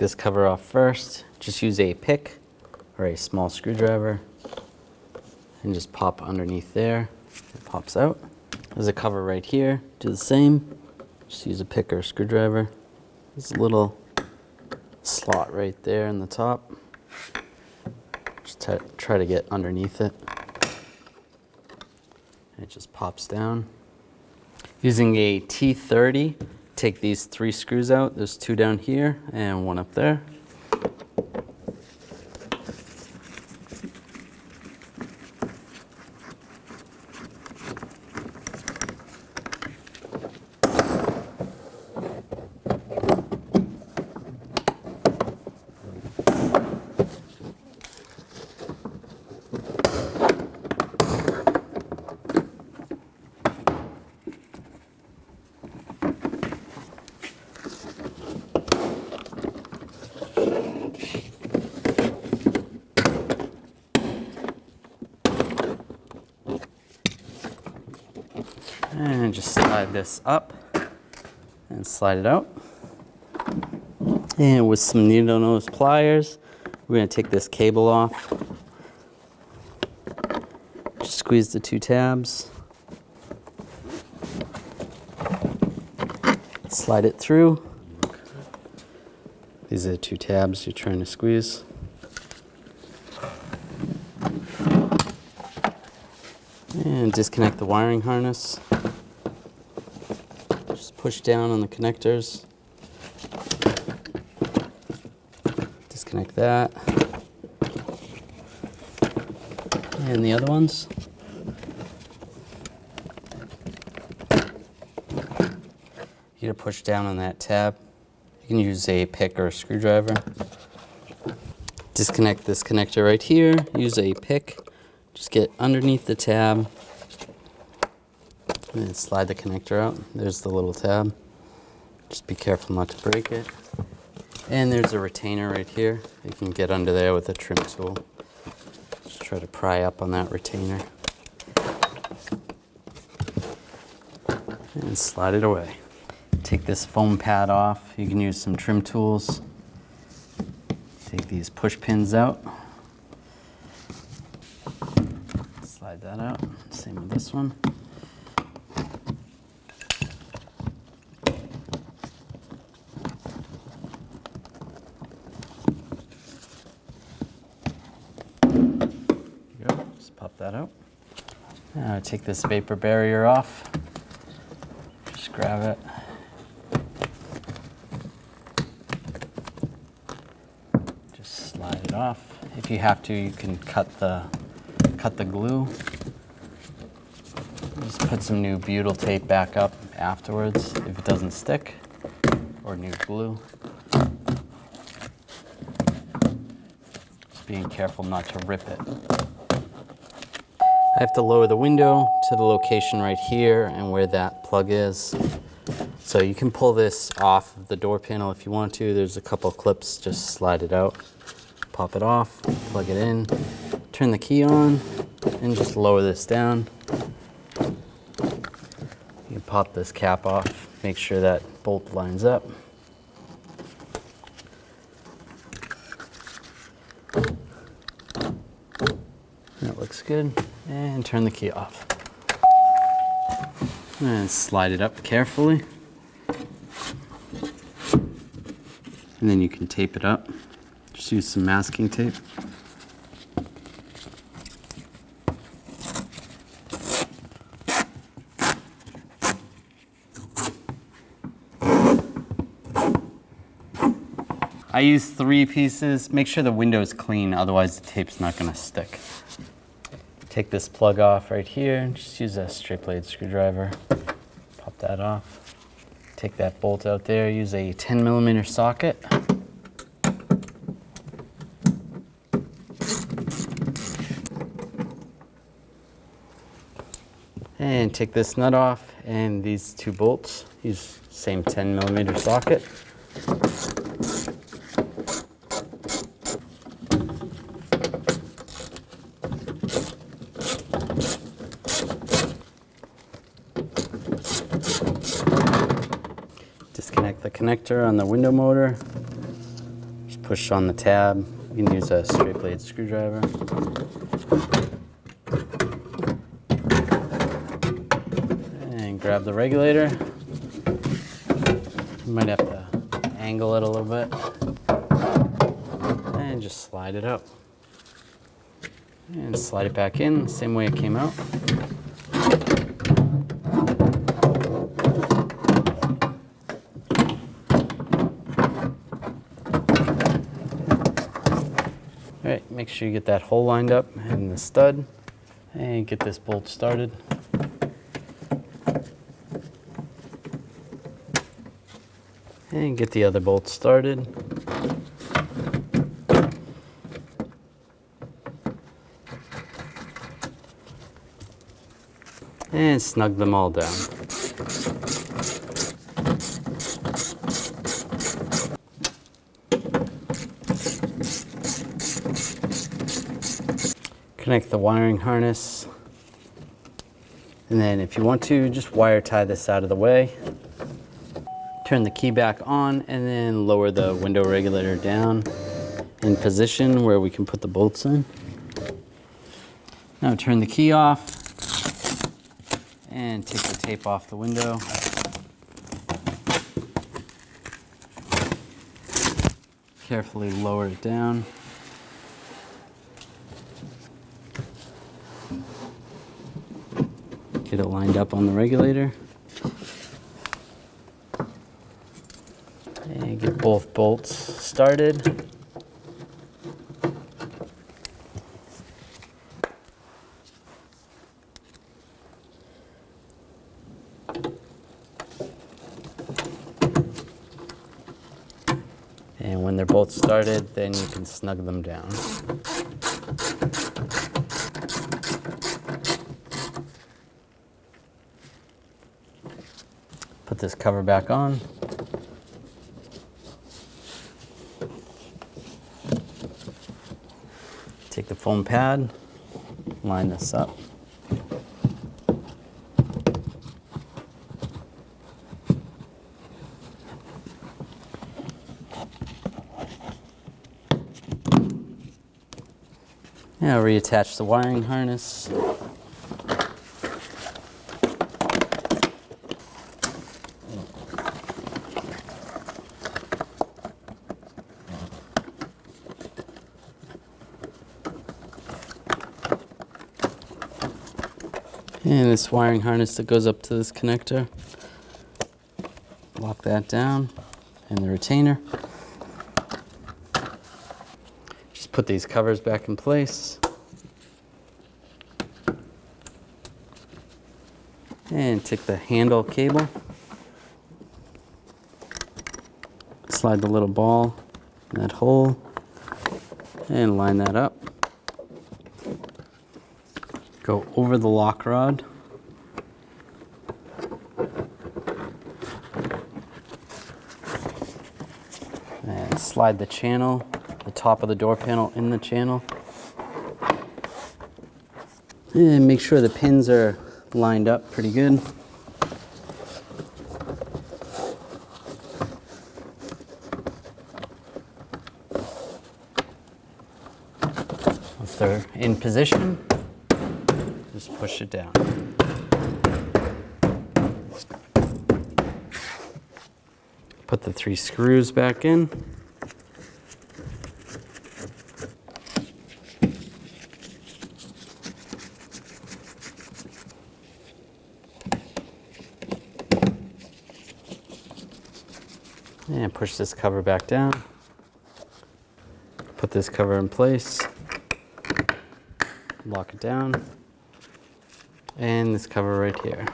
this cover off first. Just use a pick or a small screwdriver and just pop underneath there. It pops out. There's a cover right here. Do the same. Just use a pick or a screwdriver. There's a little slot right there in the top. Just try to get underneath it. It just pops down. Using a T30, take these 3 screws out. There's 2 down here and 1 up there. And just slide this up and slide it out. And with some needle nose pliers, we're going to take this cable off. Just squeeze the 2 tabs. Slide it through. These are the 2 tabs you're trying to squeeze. And disconnect the wiring harness. Just push down on the connectors. Disconnect that. And the other ones. You gotta push down on that tab. You can use a pick or a screwdriver. Disconnect this connector right here. Use a pick. Just get underneath the tab and then slide the connector out. There's the little tab. Just be careful not to break it. And there's a retainer right here. You can get under there with a trim tool. Just try to pry up on that retainer. And slide it away. Take this foam pad off. You can use some trim tools. Take these push pins out. Slide that out. Same with this one. There you go. Just pop that out. Now take this vapor barrier off. Just grab it. Just slide it off. If you have to, you can cut the glue. Just put some new butyl tape back up afterwards if it doesn't stick, or new glue. Just being careful not to rip it. I have to lower the window to the location right here and where that plug is. So you can pull this off of the door panel if you want to. There's a couple clips, just slide it out, pop it off, plug it in, turn the key on, and just lower this down. You can pop this cap off, make sure that bolt lines up. That looks good. And turn the key off. And slide it up carefully. And then you can tape it up. Just use some masking tape. I use 3 pieces. Make sure the window is clean, otherwise the tape's not gonna stick. Take this plug off right here. Just use a straight blade screwdriver. Pop that off. Take that bolt out there. Use a 10mm socket. And take this nut off and these 2 bolts. Use same 10mm socket. Disconnect the connector on the window motor. push on the tab. You can use a straight blade screwdriver. And grab the regulator. You might have to angle it a little bit. And just slide it out. And slide it back in the same way it came out. All right, make sure you get that hole lined up in the stud and get this bolt started. And get the other bolt started. And snug them all down. Connect the wiring harness. And then if you want to, just wire tie this out of the way. Turn the key back on and then lower the window regulator down in position where we can put the bolts in. Now turn the key off and take the tape off the window. Carefully lower it down. Get it lined up on the regulator. And get both bolts started. And when they're both started, then you can snug them down. Put this cover back on. Take the foam pad, line this up. Now reattach the wiring harness. And this wiring harness that goes up to this connector. Lock that down, and the retainer. Just put these covers back in place. And take the handle cable. Slide the little ball in that hole and line that up. Go over the lock rod. And slide the channel, the top of the door panel in the channel. And make sure the pins are lined up pretty good. Once they're in position, just push it down. Put the 3 screws back in. And push this cover back down. Put this cover in place. Lock it down. And this cover right here.